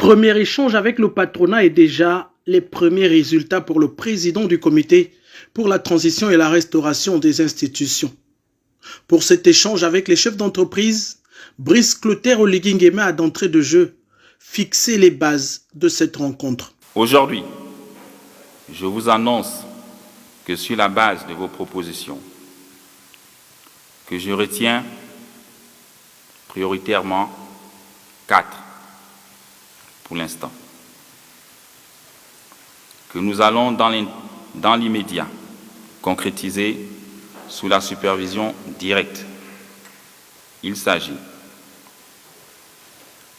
Premier échange avec le patronat et déjà les premiers résultats pour le président du comité pour la transition et la restauration des institutions. Pour cet échange avec les chefs d'entreprise, Brice Clotaire Oligui Nguema a d'entrée de jeu fixé les bases de cette rencontre. Aujourd'hui, je vous annonce que sur la base de vos propositions, que je retiens prioritairement 4 pour l'instant, que nous allons dans l'immédiat concrétiser sous la supervision directe. Il s'agit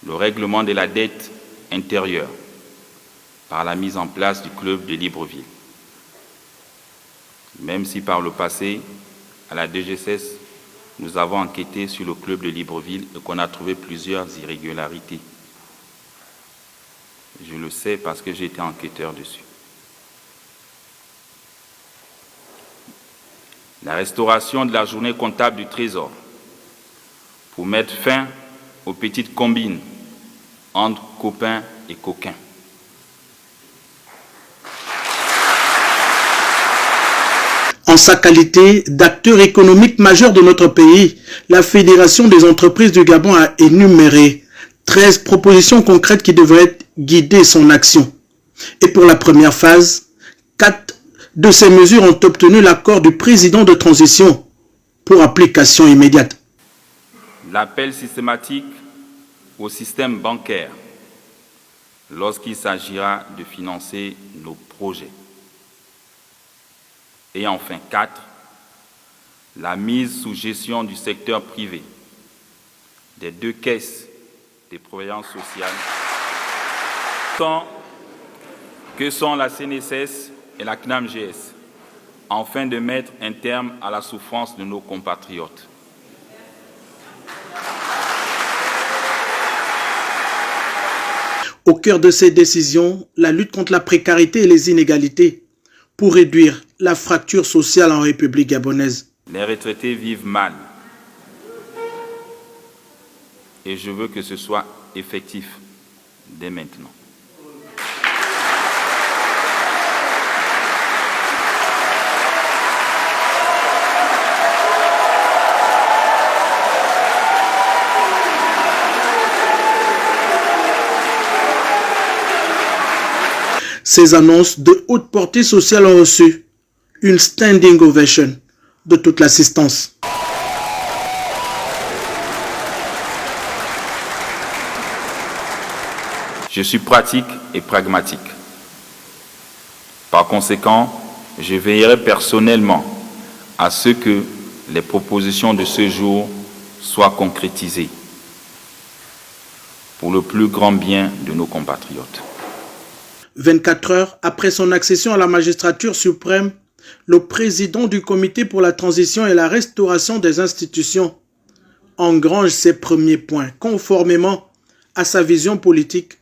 le règlement de la dette intérieure par la mise en place du club de Libreville. Même si par le passé, à la DGSS, nous avons enquêté sur le club de Libreville et qu'on a trouvé plusieurs irrégularités. Je le sais parce que j'ai été enquêteur dessus. La restauration de la journée comptable du Trésor pour mettre fin aux petites combines entre copains et coquins. En sa qualité d'acteur économique majeur de notre pays, la Fédération des entreprises du Gabon a énuméré 13 propositions concrètes qui devraient guider son action. Et pour la première phase, 4 de ces mesures ont obtenu l'accord du président de transition pour application immédiate. L'appel systématique au système bancaire lorsqu'il s'agira de financer nos projets. Et enfin 4, la mise sous gestion du secteur privé des 2 caisses de prévoyance sociale que sont la CNSS et la CNAMGS, afin de mettre un terme à la souffrance de nos compatriotes. Au cœur de ces décisions, la lutte contre la précarité et les inégalités pour réduire la fracture sociale en République gabonaise. Les retraités vivent mal et je veux que ce soit effectif dès maintenant. Ces annonces de haute portée sociale ont reçu une standing ovation de toute l'assistance. Je suis pratique et pragmatique. Par conséquent, je veillerai personnellement à ce que les propositions de ce jour soient concrétisées pour le plus grand bien de nos compatriotes. 24 heures après son accession à la magistrature suprême, le président du comité pour la transition et la restauration des institutions engrange ses premiers points conformément à sa vision politique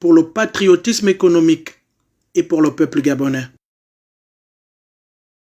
pour le patriotisme économique et pour le peuple gabonais.